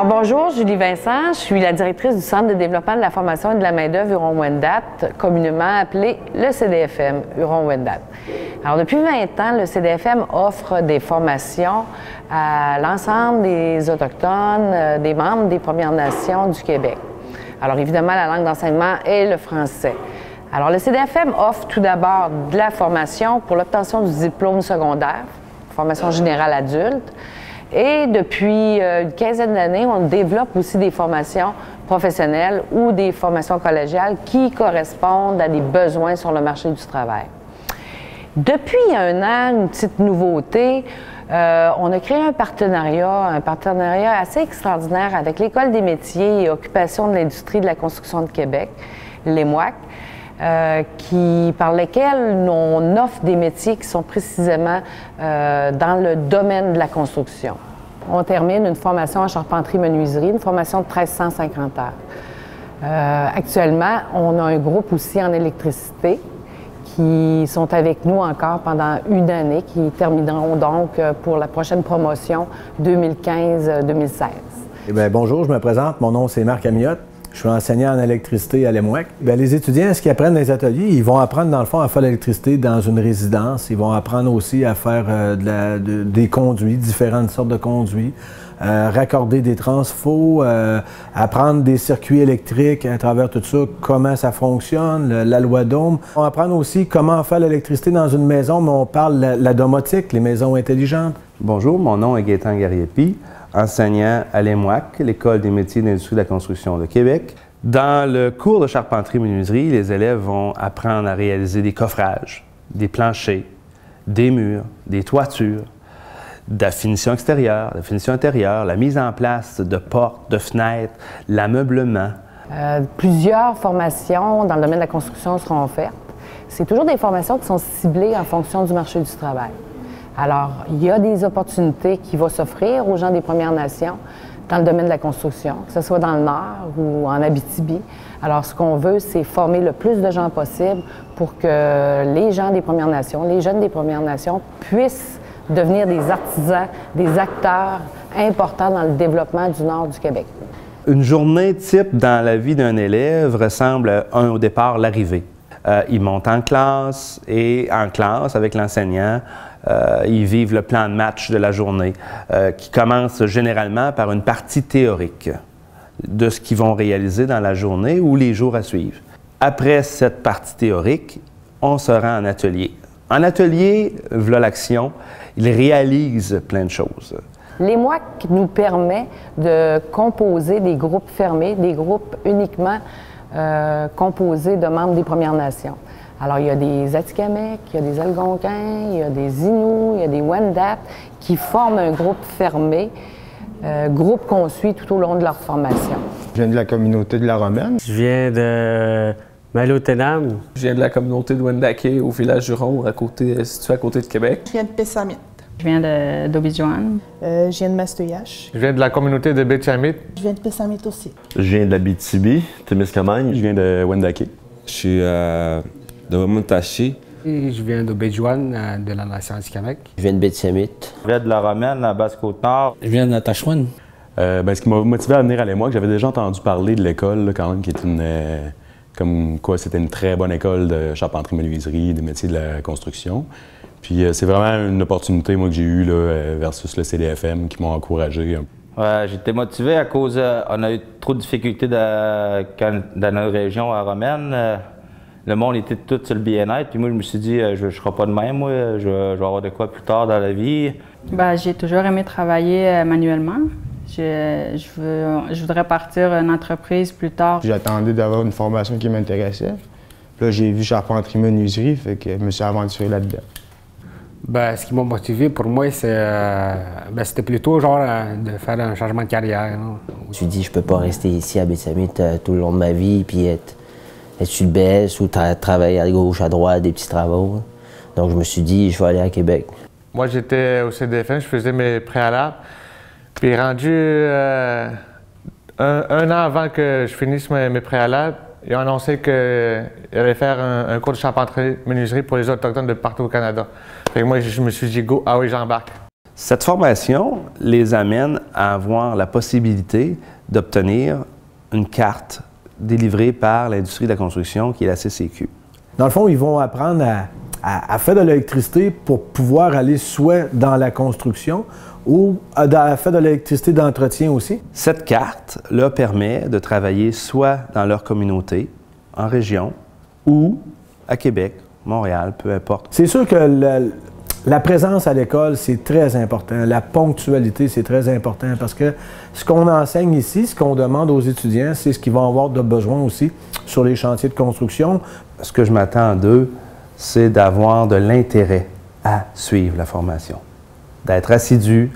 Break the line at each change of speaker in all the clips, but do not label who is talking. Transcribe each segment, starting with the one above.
Alors bonjour, Julie Vincent, je suis la directrice du Centre de développement de la formation et de la main-d'œuvre Huron-Wendat, communément appelé le CDFM Huron-Wendat. Alors depuis 20 ans, le CDFM offre des formations à l'ensemble des Autochtones, des membres des Premières Nations du Québec. Alors évidemment, la langue d'enseignement est le français. Alors le CDFM offre tout d'abord de la formation pour l'obtention du diplôme secondaire, formation générale adulte. Et depuis une quinzaine d'années, on développe aussi des formations professionnelles ou des formations collégiales qui correspondent à des besoins sur le marché du travail. Depuis un an, une petite nouveauté, on a créé un partenariat assez extraordinaire avec l'École des métiers et occupations de l'industrie de la construction de Québec, l'EMOAC, par lesquels on offre des métiers qui sont précisément dans le domaine de la construction. On termine une formation en charpenterie-menuiserie, une formation de 1350 heures. Actuellement, on a un groupe aussi en électricité qui sont avec nous encore pendant une année, qui termineront donc pour la prochaine promotion 2015-2016.
Eh bien, bonjour, je me présente. Mon nom, c'est Marc Amiotte. Je suis enseignant en électricité à l'EMOAC. Les étudiants, ce qu'ils apprennent dans les ateliers, ils vont apprendre dans le fond à faire l'électricité dans une résidence. Ils vont apprendre aussi à faire des conduits, différentes sortes de conduits, raccorder des transfos, apprendre des circuits électriques à travers tout ça, comment ça fonctionne, la loi d'Ohm. On va apprendre aussi comment faire l'électricité dans une maison, mais on parle de la domotique, les maisons intelligentes.
Bonjour, mon nom est Gaétan Gariepi, enseignant à l'EMOAC, l'École des métiers de l'industrie de la construction de Québec. Dans le cours de charpenterie-menuiserie, les élèves vont apprendre à réaliser des coffrages, des planchers, des murs, des toitures, de la finition extérieure, de la finition intérieure, la mise en place de portes, de fenêtres, l'ameublement.
Plusieurs formations dans le domaine de la construction seront offertes. C'est toujours des formations qui sont ciblées en fonction du marché du travail. Alors, il y a des opportunités qui vont s'offrir aux gens des Premières Nations dans le domaine de la construction, que ce soit dans le Nord ou en Abitibi. Alors, ce qu'on veut, c'est former le plus de gens possible pour que les gens des Premières Nations, les jeunes des Premières Nations puissent devenir des artisans, des acteurs importants dans le développement du Nord du Québec.
Une journée type dans la vie d'un élève ressemble au départ l'arrivée. Ils montent en classe et en classe avec l'enseignant, ils vivent le plan de match de la journée qui commence généralement par une partie théorique de ce qu'ils vont réaliser dans la journée ou les jours à suivre. Après cette partie théorique, on se rend en atelier. En atelier, voilà l'action, ils réalisent plein de choses.
L'EMOAC nous permet de composer des groupes fermés, des groupes uniquement composés de membres des Premières Nations. Alors, il y a des Atikamekw, il y a des Algonquins, il y a des Inuits, il y a des Wendat qui forment un groupe fermé, groupe qu'on suit tout au long de leur formation.
Je viens de la communauté de la Romaine.
Je viens de Malotenam.
Je viens de la communauté de Wendake au village Huron, situé à côté de Québec.
Je viens de Pessamit.
Je viens d'Aubijoane.
Je viens de Mastoyache.
Je viens de la communauté de Béchamit.
Je viens de Pessamit aussi.
Je viens de l'Abitibi, Témiscamingue.
Je viens de Wendake.
Je suis de Wamuntachi.
Je viens d'Aubijoane, de la nation Atikamekw.
Je viens de Béchamit.
Je viens de la Romaine, à Basse-Côte-Nord.
Je viens de Natashwan.
Ce qui m'a motivé à venir à l'EMOAC, j'avais déjà entendu parler de l'école, quand même, qui est comme quoi c'était une très bonne école de charpenterie-menuiserie, des métiers de la construction. Puis c'est vraiment une opportunité, moi, que j'ai eue là, versus le CDFM qui m'ont encouragé.
Ouais, j'étais motivé à cause, on a eu trop de difficultés dans notre région à Romaine. Le monde était tout sur le bien-être, puis moi, je me suis dit, je ne serai pas de même, moi, je vais avoir de quoi plus tard dans la vie.
J'ai toujours aimé travailler manuellement. Je voudrais partir une entreprise plus tard.
J'attendais d'avoir une formation qui m'intéressait. Puis là, j'ai vu charpenterie-menuiserie, fait que je me suis aventuré là-dedans.
Ce qui m'a motivé pour moi, c'était plutôt genre de faire un changement de carrière.
Je me suis dit, je peux pas rester ici à Béchamit tout le long de ma vie, puis être sur le BS ou travailler à gauche, à droite, des petits travaux. Donc je me suis dit, je vais aller à Québec.
Moi, j'étais au CDFM, je faisais mes préalables. Puis rendu un an avant que je finisse mes préalables, ils ont annoncé qu'ils allaient faire un cours de charpenterie-menuiserie pour les Autochtones de partout au Canada. Fait que moi, je me suis dit, go, ah oui, j'embarque.
Cette formation les amène à avoir la possibilité d'obtenir une carte délivrée par l'industrie de la construction qui est la CCQ.
Dans le fond, ils vont apprendre à faire de l'électricité pour pouvoir aller soit dans la construction ou à faire de l'électricité d'entretien aussi.
Cette carte leur permet de travailler soit dans leur communauté, en région, ou à Québec, Montréal, peu importe.
C'est sûr que la présence à l'école, c'est très important. La ponctualité, c'est très important parce que ce qu'on enseigne ici, ce qu'on demande aux étudiants, c'est ce qu'ils vont avoir de besoin aussi sur les chantiers de construction.
Ce que je m'attends d'eux, c'est d'avoir de l'intérêt à suivre la formation, d'être assidu,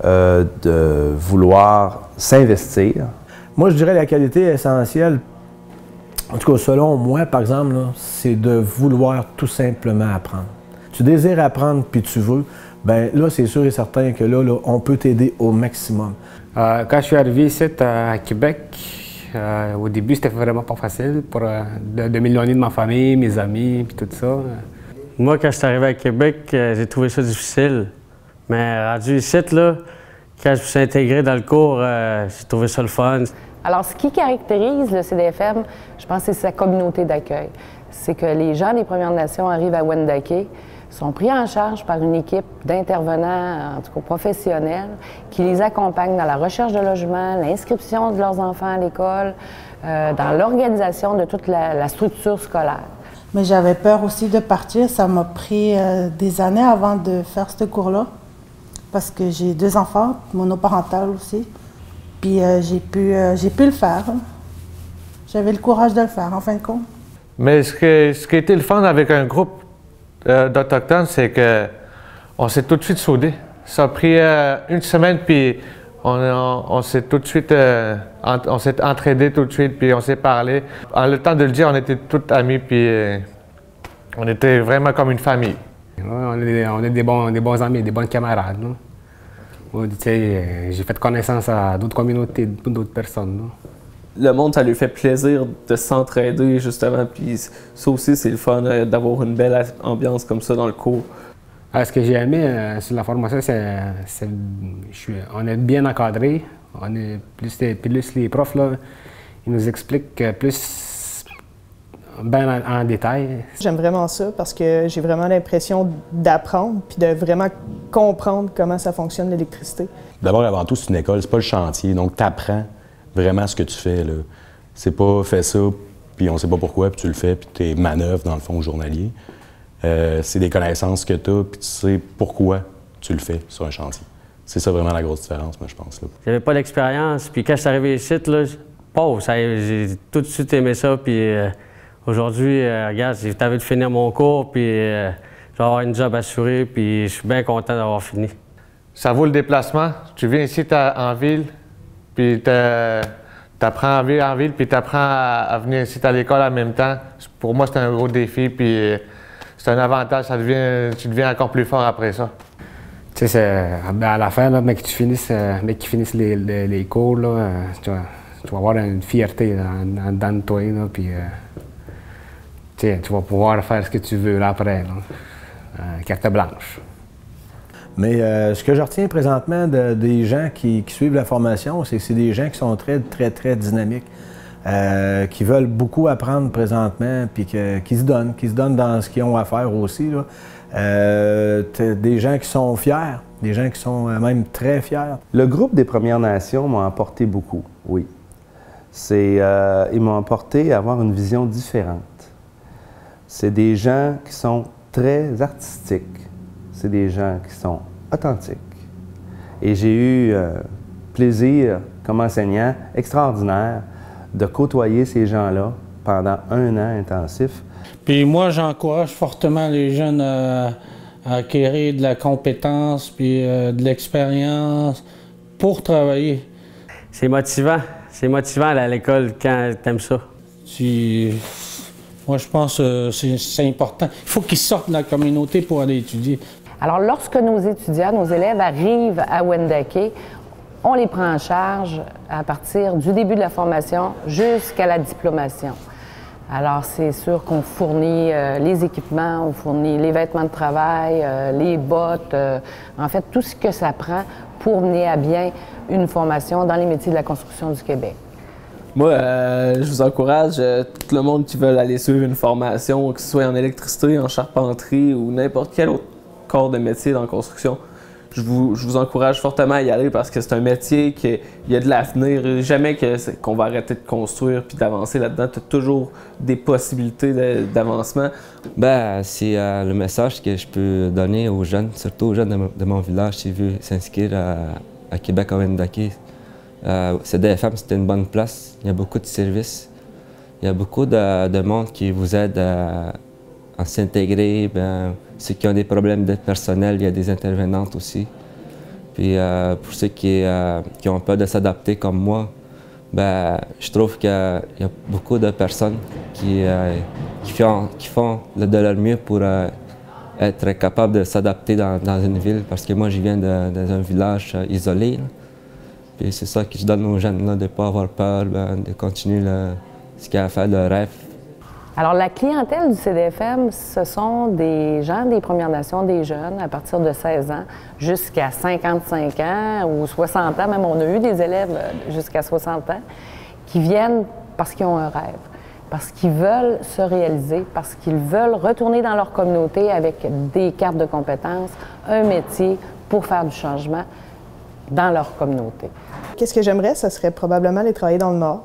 de vouloir s'investir.
Moi, je dirais la qualité essentielle, en tout cas selon moi, par exemple, c'est de vouloir tout simplement apprendre. Tu désires apprendre puis tu veux, bien là, c'est sûr et certain que là, on peut t'aider au maximum.
Quand je suis arrivé ici à Québec, au début, c'était vraiment pas facile pour de m'éloigner de ma famille, mes amis, puis tout ça.
Moi, quand je suis arrivé à Québec, j'ai trouvé ça difficile. Mais rendu ici, là, quand je me suis intégré dans le cours, j'ai trouvé ça le fun.
Alors, ce qui caractérise le CDFM, je pense que c'est sa communauté d'accueil. C'est que les gens des Premières Nations arrivent à Wendake, sont pris en charge par une équipe d'intervenants, en tout cas professionnels, qui les accompagnent dans la recherche de logement, l'inscription de leurs enfants à l'école, dans l'organisation de toute la structure scolaire.
Mais j'avais peur aussi de partir. Ça m'a pris des années avant de faire ce cours-là, parce que j'ai 2 enfants, monoparentales aussi. Puis j'ai pu le faire. J'avais le courage de le faire, en fin de compte.
Mais ce qui était le fun avec un groupe d'Autochtones, c'est qu'on s'est tout de suite soudés. Ça a pris une semaine, puis on s'est tout de suite on s'est entraidés tout de suite, puis on s'est parlé. En le temps de le dire, on était tous amis, puis on était vraiment comme une famille.
On est des bons amis, des bonnes camarades. J'ai fait connaissance à d'autres communautés, d'autres personnes. Là.
Le monde, ça lui fait plaisir de s'entraider, justement. Puis ça aussi, c'est le fun d'avoir une belle ambiance comme ça dans le cours.
Ce que j'ai aimé sur la formation, on est bien encadré. On est plus les profs, là, ils nous expliquent plus bien en détail.
J'aime vraiment ça parce que j'ai vraiment l'impression d'apprendre puis de vraiment comprendre comment ça fonctionne l'électricité.
D'abord, avant tout, c'est une école, c'est pas le chantier. Donc, tu apprends vraiment ce que tu fais. C'est pas fais ça, puis on sait pas pourquoi, puis tu le fais, puis tes manœuvres, dans le fond, au journalier. C'est des connaissances que tu as, puis tu sais pourquoi tu le fais sur un chantier. C'est ça vraiment la grosse différence, moi, je pense.
J'avais pas d'expérience, puis quand je suis arrivé ici, j'ai tout de suite aimé ça, puis aujourd'hui, regarde, j'ai envie de finir mon cours, puis je vais avoir une job assurée, puis je suis bien content d'avoir fini.
Ça vaut le déplacement. Tu viens ici en ville, puis tu apprends en ville, puis tu apprends à venir ici à l'école en même temps. Pour moi, c'est un gros défi, puis c'est un avantage. Tu deviens encore plus fort après ça.
Tu sais, à la fin, là, mec, qu'ils finissent les cours, là, tu vas avoir une fierté dans toi, là, puis tu vas pouvoir faire ce que tu veux là, après, là, carte blanche.
Mais ce que je retiens présentement des gens qui suivent la formation, c'est que c'est des gens qui sont très dynamiques, qui veulent beaucoup apprendre présentement, puis qui se donnent dans ce qu'ils ont à faire aussi, là. Des gens qui sont fiers, des gens qui sont même très fiers.
Le groupe des Premières Nations m'a apporté beaucoup, oui. Ils m'ont apporté à avoir une vision différente. C'est des gens qui sont très artistiques. C'est des gens qui sont authentiques. Et j'ai eu plaisir, comme enseignant, extraordinaire, de côtoyer ces gens-là pendant 1 an intensif.
Puis moi, j'encourage fortement les jeunes à acquérir de la compétence puis de l'expérience pour travailler.
C'est motivant. C'est motivant à l'école quand t'aimes ça.
Moi, je pense que c'est important. Il faut qu'ils sortent de la communauté pour aller étudier.
Alors, lorsque nos étudiants, nos élèves arrivent à Wendake, on les prend en charge à partir du début de la formation jusqu'à la diplomation. Alors, c'est sûr qu'on fournit les équipements, on fournit les vêtements de travail, les bottes, en fait, tout ce que ça prend pour mener à bien une formation dans les métiers de la construction du Québec.
Moi, je vous encourage, tout le monde qui veut aller suivre une formation, que ce soit en électricité, en charpenterie ou n'importe quel autre corps de métier dans la construction, je vous encourage fortement à y aller parce que c'est un métier qui il y a de l'avenir. Jamais qu'on va arrêter de construire puis d'avancer là-dedans. Tu as toujours des possibilités d'avancement.
Ben, c'est le message que je peux donner aux jeunes, surtout aux jeunes de mon village qui veulent s'inscrire à Québec à Wendake. CDFM, c'est une bonne place. Il y a beaucoup de services. Il y a beaucoup de monde qui vous aide à s'intégrer. Ceux qui ont des problèmes d'aide personnelle, il y a des intervenantes aussi. Puis pour ceux qui ont peur de s'adapter comme moi, je trouve qu'il y a beaucoup de personnes qui font de leur mieux pour être capables de s'adapter dans une ville. Parce que moi, je viens d'un village isolé. Là. Puis c'est ça que je donne aux jeunes, là, de ne pas avoir peur, de continuer ce qu'il y a à faire, le rêve.
Alors, la clientèle du CDFM, ce sont des gens des Premières Nations, des jeunes, à partir de 16 ans jusqu'à 55 ans ou 60 ans. Même, on a eu des élèves jusqu'à 60 ans qui viennent parce qu'ils ont un rêve, parce qu'ils veulent se réaliser, parce qu'ils veulent retourner dans leur communauté avec des cartes de compétences, un métier pour faire du changement dans leur communauté.
Qu'est-ce que j'aimerais? Ça serait probablement aller travailler dans le Nord.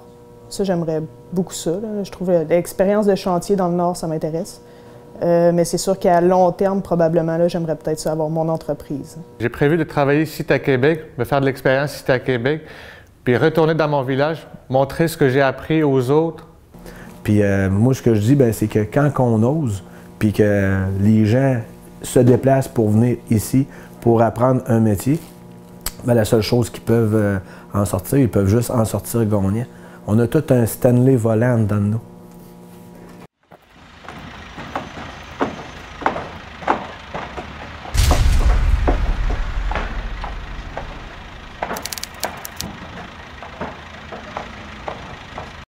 Ça, j'aimerais beaucoup ça. Là. Je trouve l'expérience de chantier dans le Nord, ça m'intéresse. Mais c'est sûr qu'à long terme, probablement, là, j'aimerais peut-être ça avoir mon entreprise.
J'ai prévu de travailler ici à Québec, me faire de l'expérience ici à Québec, puis retourner dans mon village, montrer ce que j'ai appris aux autres.
Puis moi, ce que je dis, c'est que quand on ose, puis que les gens se déplacent pour venir ici, pour apprendre un métier, la seule chose qu'ils peuvent en sortir, ils peuvent juste en sortir gagnant. On a tout un Stanley volant dans nous.